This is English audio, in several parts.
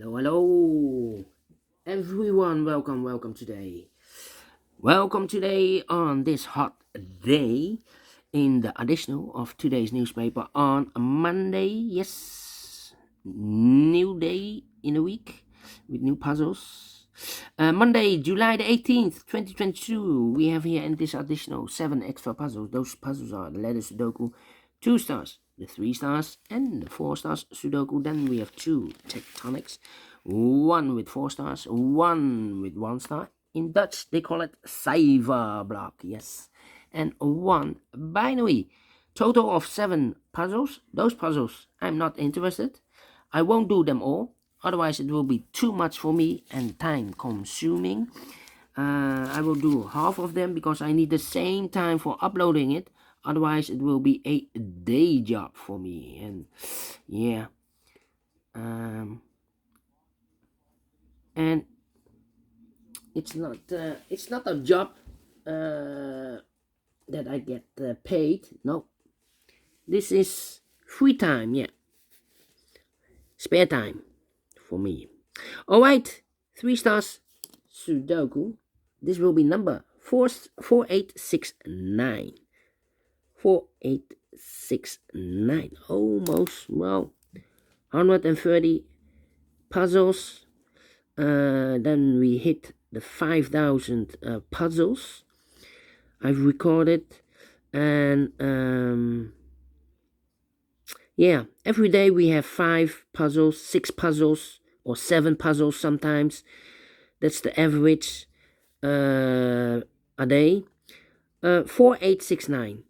Hello, everyone. Welcome today. Welcome today on this hot day in the additional of today's newspaper on a Monday. Yes, new day in a week with new puzzles. Monday, July the 18th, 2022. We have here in this additional 7 extra puzzles. Those puzzles are the letter Sudoku, 2 stars, the 3 stars, and the 4 stars Sudoku. Then we have 2 tectonics, 1 with 4 stars, 1 with 1 star. In Dutch, they call it cijferblok, yes. And 1 binary. Total of 7 puzzles. Those puzzles, I'm not interested. I won't do them all. Otherwise, it will be too much for me and time consuming. I will do half of them because I need the same time for uploading it. Otherwise, it will be a day job for me. And yeah. And it's not a job that I get paid. No, this is free time. Yeah, spare time for me. All right, 3 stars Sudoku. This will be number 4869. 4869. Almost, well, 130 puzzles. Then we hit the 5,000 puzzles I've recorded, and yeah, every day we have 5 puzzles, 6 puzzles, or 7 puzzles sometimes. That's the average a day. 4869.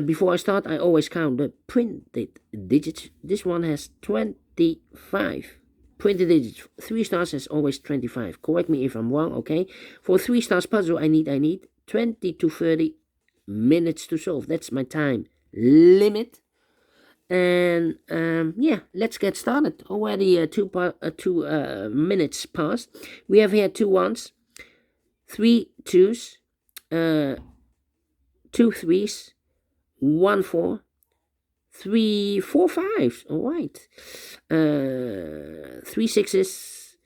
Before I start, I always count the printed digits. This one has 25 printed digits. 3 stars has always 25. Correct me if I'm wrong, okay? For 3 stars puzzle, I need 20 to 30 minutes to solve. That's my time limit. And yeah, let's get started. Already 2 minutes passed. We have here 2 ones, 3 twos, 2 threes, 1 4, 3 4 5s. All right. 3 sixes,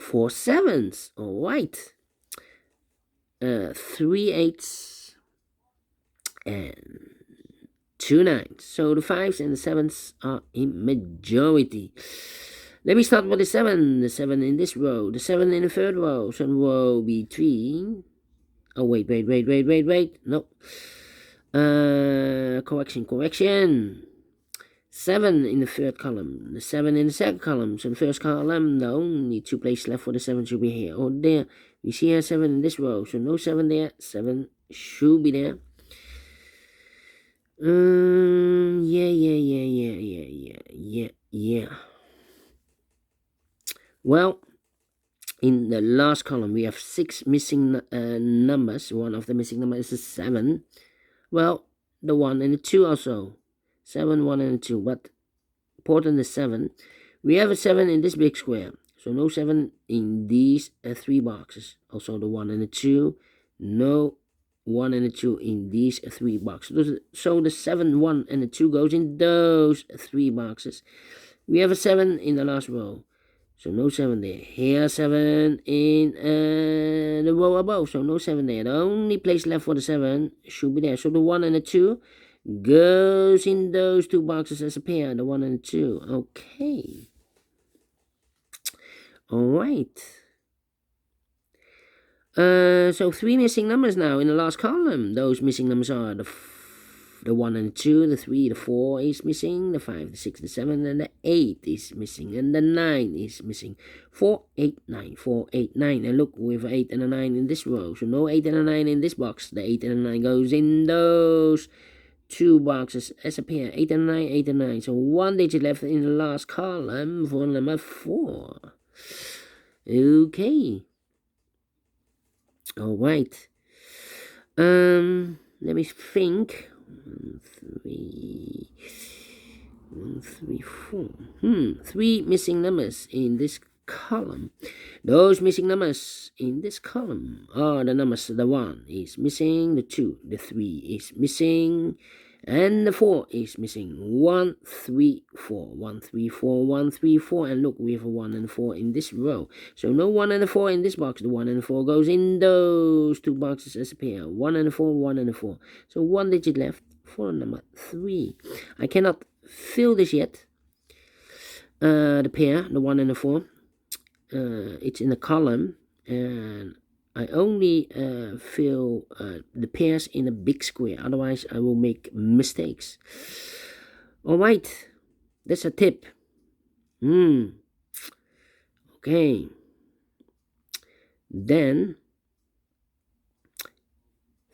4 sevens. All right. 3 eights and 2 nines. So the 5s and the 7s are in majority. Let me start with the 7. The 7 in this row. The 7 in the third row. So row between. Oh, wait. No. Correction. 7 in the third column. The 7 in the second column. So the first column, the only 2 places left for the 7 should be here or there. We see here 7 in this row. So no 7 there. 7 should be there. Yeah. Well, in the last column, we have 6 missing numbers. One of the missing numbers is a 7. Well, the 1 and the 2 also. 7, 1, and 2. But important is 7. We have a 7 in this big square. So no 7 in these 3 boxes. Also the 1 and the 2. No 1 and the 2 in these 3 boxes. So the 7, 1, and the 2 goes in those 3 boxes. We have a 7 in the last row. So no 7 there. Here 7 in the row above. So no 7 there. The only place left for the 7 should be there. So the 1 and the 2 goes in those 2 boxes as a pair. The 1 and the 2. Okay. Alright. So 3 missing numbers now in the last column. Those missing numbers are the 1 and the 2, the 3, the 4 is missing, the 5, the 6, the 7, and the 8 is missing, and the 9 is missing. 4, 8, 9, 4, 8, 9. And look, we have an 8 and a 9 in this row. So no 8 and a 9 in this box. The 8 and a 9 goes in those 2 boxes as a pair. 8 and 9, 8 and 9. So 1 digit left in the last column for number 4. Okay. Alright. Let me think. 1, 3, 4. 3 missing numbers in this column. Those missing numbers in this column are the numbers. The 1 is missing, the 2, the 3 is missing, And the 4 is missing. 1, 3, 4. 1, 3, 4, 1, 3, 4. And look, we have a 1 and a 4 in this row. So no 1 and a 4 in this box. The 1 and the 4 goes in those two boxes as a pair. 1 and a 4, 1 and a 4. So 1 digit left for number 3. I cannot fill this yet. The pair, the 1 and the 4. It's in a column. And I only fill the pairs in a big square. Otherwise, I will make mistakes. Alright. That's a tip. Okay. Then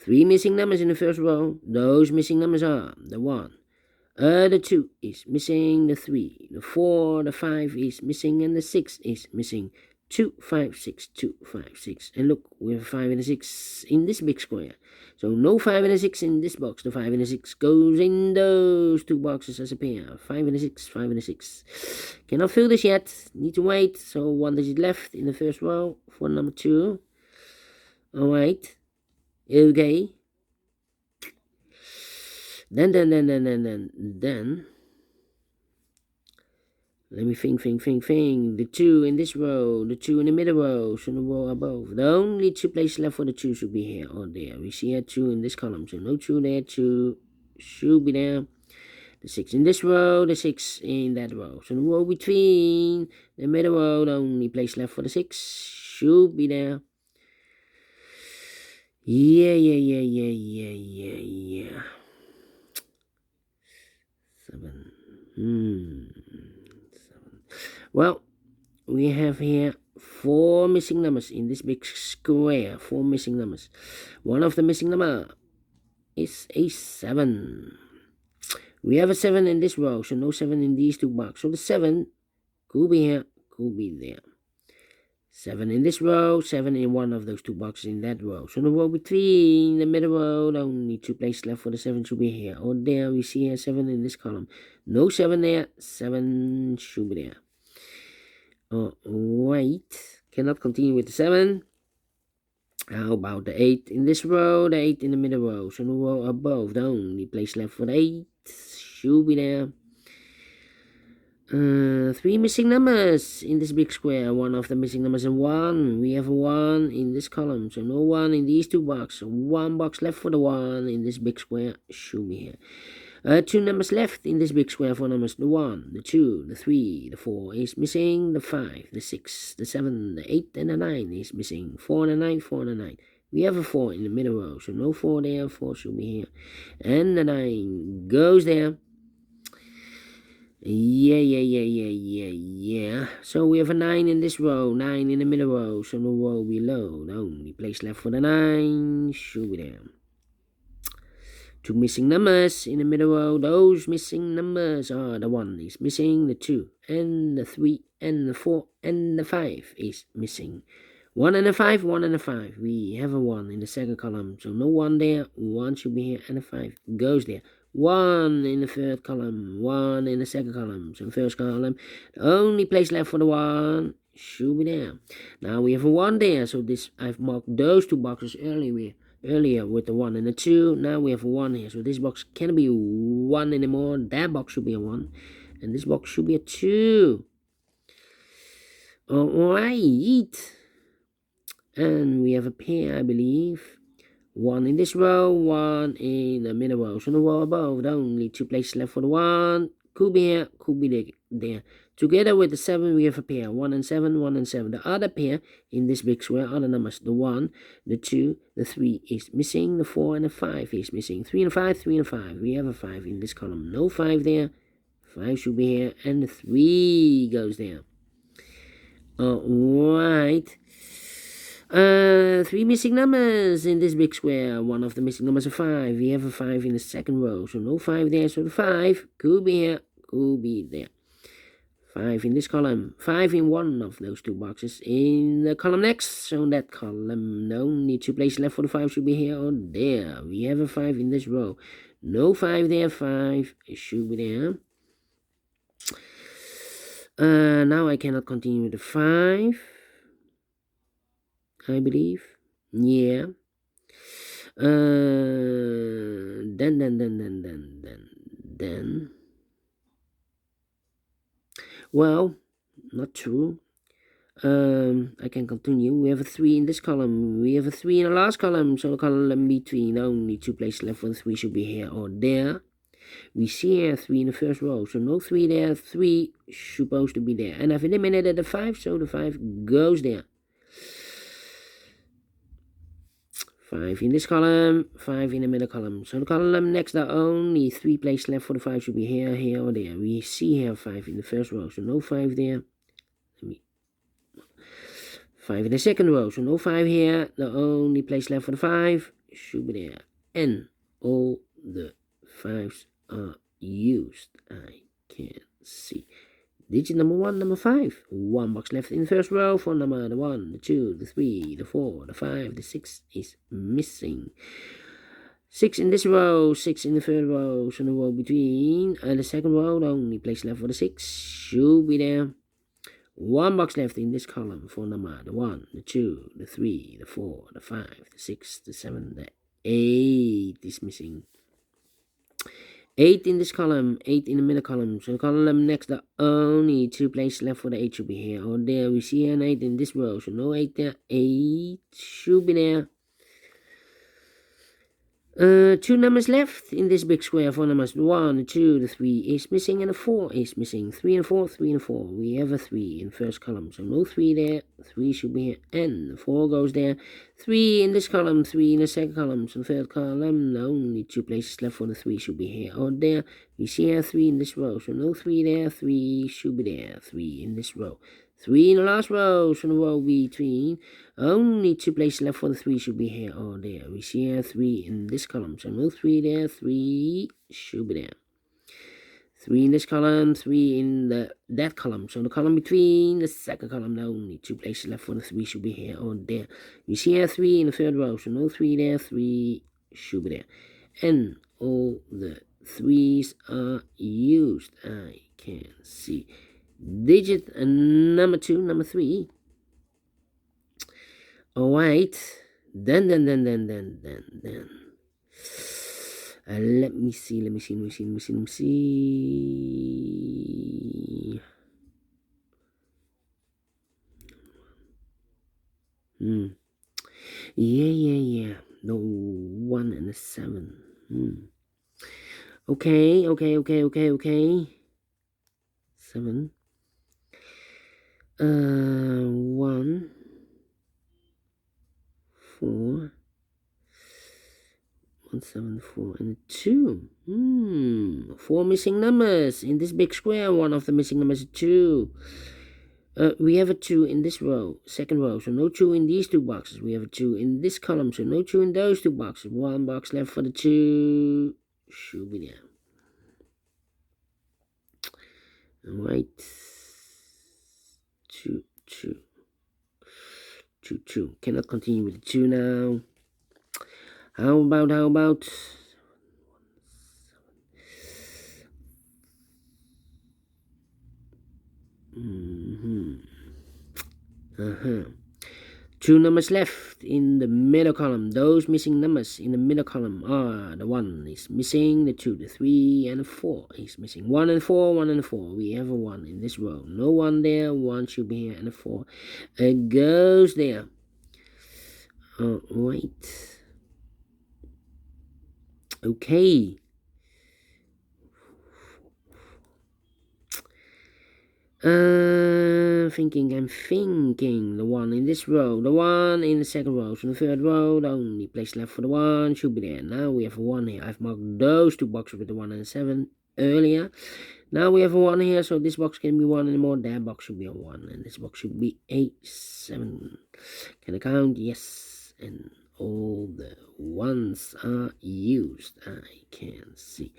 3 missing numbers in the first row. Those missing numbers are the 1. The 2 is missing, the 3, the 4, the 5 is missing, and the 6 is missing. 2, 5, 6, 2, 5, 6. And look, we have a 5 and a 6 in this big square. So no 5 and a 6 in this box. The 5 and a 6 goes in those two boxes as a pair. 5 and a 6, 5 and a 6. Cannot fill this yet. Need to wait. So 1 digit left in the first row for number 2. Alright. Okay. Then, let me think. The 2 in this row, the 2 in the middle row, so the row above. The only 2 places left for the 2 should be here or there. We see a 2 in this column, so no 2 there, 2 should be there. The 6 in this row, the 6 in that row. So the row between the middle row, the only place left for the 6 should be there. Yeah. 7. 7. Well, we have here 4 missing numbers in this big square. 4 missing numbers. One of the missing number is a 7. We have a 7 in this row, so no 7 in these two boxes. So the 7 could be here, could be there. 7 in this row, 7 in one of those two boxes in that row. So the row between the middle row, the only 2 places left for the 7 should be here or there. We see a 7 in this column. No 7 there, 7 should be there. Wait, cannot continue with the 7. How about the 8 in this row, the 8 in the middle row. So the row above, the only place left for the 8 should be there. 3 missing numbers in this big square. One of the missing numbers is 1. We have a 1 in this column, so no 1 in these two boxes. 1 box left for the 1 in this big square should be here. 2 numbers left in this big square. 4 numbers: the 1, the 2, the 3, the 4 is missing. The 5, the 6, the 7, the 8, and the 9 is missing. 4 and a 9, 4 and a 9. We have a 4 in the middle row, so no 4 there. 4 should be here, and the 9 goes there. Yeah. So we have a 9 in this row, 9 in the middle row, so the row below, the only place left for the 9 should be there. 2 missing numbers in the middle row. Those missing numbers are the 1 is missing, the 2, and the 3, and the 4, and the 5 is missing. 1 and a 5, 1 and a 5. We have a 1 in the second column, so no 1 there. 1 should be here, and a 5 goes there. 1 in the third column, 1 in the second column. So first column, the only place left for the 1 should be there. Now we have a 1 there, so this I've marked those two boxes earlier with the 1 and the 2. Now we have a 1 here, so this box can't be 1 anymore. That box should be a 1, and this box should be a 2. Alright, and we have a pair, I believe. 1 in this row, 1 in the middle row. So the row above, the only 2 places left for the 1. Could be here, could be there. Together with the 7, we have a pair. 1 and 7, 1 and 7. The other pair in this big square are the numbers. The 1, the 2, the 3 is missing. The 4 and the 5 is missing. 3 and 5, 3 and 5. We have a 5 in this column. No 5 there. 5 should be here. And the 3 goes there. Alright. 3 missing numbers in this big square. One of the missing numbers is 5. We have a 5 in the second row, so no 5 there. So the 5 could be here, could be there. 5 in this column, 5 in one of those two boxes in the column next. So that column, the only 2 places left for the 5 should be here or there. We have a 5 in this row. No 5 there, 5 should be there. Now I cannot continue with the 5. I believe. Yeah. Then. Well, not true. I can continue. We have a 3 in this column. We have a 3 in the last column. So the column between only 2 places left for the 3 should be here or there. We see here 3 in the first row. So no 3 there. 3 supposed to be there. And I've eliminated the 5. So the 5 goes there. 5 in this column, 5 in the middle column. So the column next to only 3 places left for the 5 should be here, here, or there. We see here 5 in the first row, so no 5 there. 5 in the second row, so no 5 here. The only place left for the 5 should be there. And all the 5s are used. I can see. Digit number 1, number 5. 1 box left in the first row for number the 1, the 2, the 3, the 4, the 5, the 6 is missing. 6 in this row, 6 in the third row, so the row between the second row, the only place left for the 6 should be there. 1 box left in this column for number the 1, the 2, the 3, the 4, the 5, the 6, the 7, the 8 is missing. 8 in this column, 8 in the middle column. So the column next to only 2 places left for the 8 should be here or there. We see an 8 in this row, so no 8 there. 8 should be there. 2 numbers left in this big square. 4 numbers, the 1, the 2, the 3 is missing, and the 4 is missing. 3 and 4, 3 and 4. We have a 3 in first column, so no 3 there. 3 should be here, and the 4 goes there. 3 in this column, 3 in the second column, so the third column, only 2 places left for the 3 should be here or there. We see here 3 in this row, so no 3 there. 3 should be there. 3 in this row. 3 in the last row, so the row between only 2 places left for the 3 should be here or there. We see here 3 in this column, so no 3 there. 3 should be there. 3 in this column, 3 in that column. So the column between the second column, only 2 places left for the 3 should be here or there. We see here 3 in the third row, so no 3 there. 3 should be there. And all the 3s are used. I can see. Digit number 2, number 3. Alright. Then. Let me see. Yeah. No 1 and a 7. Okay. 7. 1, 4, 1, 7, 4, and 2. 4 missing numbers in this big square. One of the missing numbers is 2. We have a 2 in this row, second row, so no 2 in these 2 boxes. We have a 2 in this column, so no 2 in those 2 boxes. 1 box left for the 2 should be there. Alright. 2. Cannot continue with the 2 now. How about 2 numbers left in the middle column. Those missing numbers in the middle column are the 1 is missing, the 2, the 3, and the 4 is missing. 1 and 4, 1 and 4. We have a 1 in this row. No 1 there. 1 should be here, and the 4 goes there. Alright. Okay. I'm thinking. The 1 in this row, the 1 in the second row, so the third row, the only place left for the 1 should be there. Now we have a 1 here. I've marked those 2 boxes with the 1 and the 7 earlier. Now we have a 1 here, so this box can be 1 anymore. That box should be a 1, and this box should be a 7. Can I count? Yes, and all the 1s are used. I can see.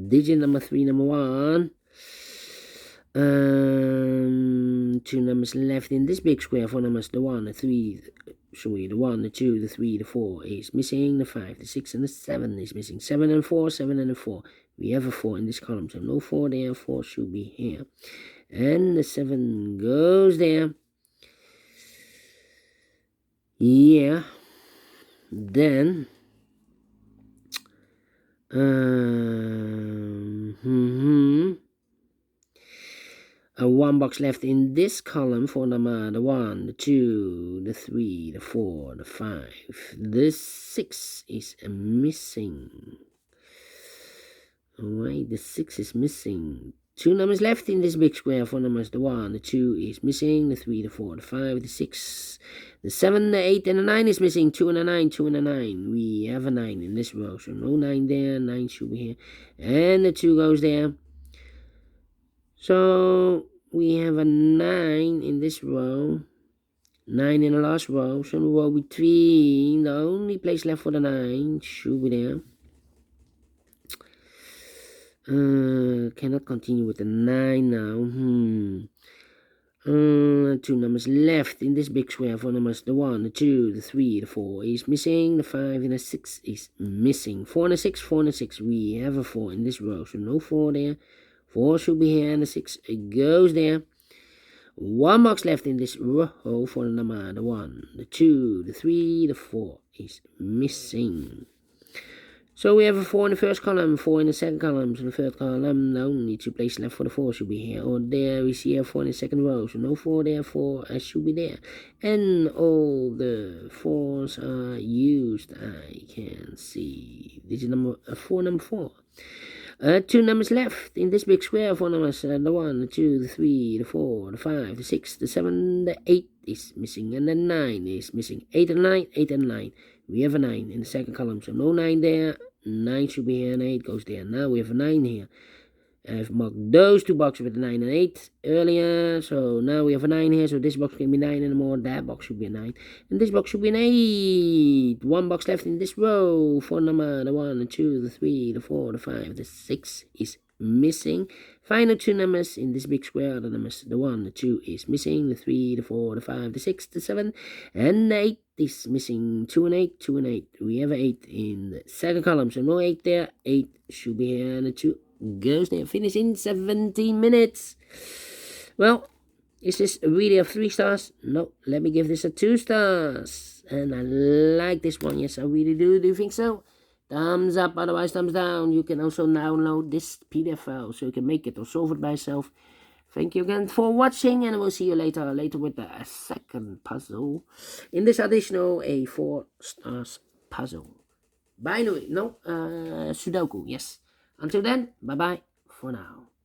Digit number 3, number 1. 2 numbers left in this big square. 4 numbers, the 1, the 3, the 1, the 2, the 3, the 4 is missing. The 5, the 6, and the 7 is missing. 7 and 4, 7 and 4. We have a 4 in this column, so no 4 there. 4 should be here, and the 7 goes there. Yeah. Then One box left in this column for number the 1, the 2, the 3, the 4, the 5. The 6 is missing. Alright, the 6 is missing. 2 numbers left in this big square for numbers the 1, the 2 is missing, the 3, the 4, the 5, the 6, the 7, the 8, and the 9 is missing. 2 and a 9, 2 and a 9. We have a 9 in this row, so no 9 there, 9 should be here. And the 2 goes there. So we have a 9 in this row, 9 in the last row. So the row between, the only place left for the 9 should be there. Cannot continue with the 9 now. 2 numbers left in this big square for numbers the 1, the 2, the 3, the 4 is missing, the 5 and the 6 is missing. 4 and a 6, 4 and a 6. We have a 4 in this row, so no 4 there. 4 should be here, and the 6 goes there. 1 box left in this row for the number the 1, the 2, the 3, the 4 is missing. So we have a 4 in the first column, 4 in the second column. So the third column, the only 2 places left for the 4 should be here or there. We see a 4 in the second row, so no 4 there, 4 should be there. And all the 4s are used, I can see. This is number 4, number 4. 2 numbers left in this big square for numbers the 1, the 2, the 3, the 4, the 5, the 6, the 7, the 8 is missing, and the 9 is missing. 8 and 9, 8 and 9. We have a 9 in the second column, so no 9 there. 9 should be here and 8 goes there. Now we have a 9 here. I've marked those 2 boxes with 9 and 8 earlier, so now we have a 9 here, so this box can be 9 anymore, that box should be a 9, and this box should be an 8. 1 box left in this row for number the 1, the 2, the 3, the 4, the 5, the 6 is missing. Final 2 numbers in this big square, the numbers the 1, the 2 is missing, the 3, the 4, the 5, the 6, the 7, and the 8 is missing. 2 and 8, 2 and 8. We have an 8 in the second column, so no 8 there. 8 should be here, and the 2 goes there. Finish in 17 minutes. Well, is this really a 3 stars? No, let me give this a 2 stars. And I like this one. Yes, I really do. Do you think so? Thumbs up, otherwise thumbs down. You can also download this PDF file so you can make it or solve it by yourself. Thank you again for watching, and we'll see you later with the second puzzle in this additional a 4 stars puzzle. Binary, no, Sudoku, yes. Until then, bye-bye for now.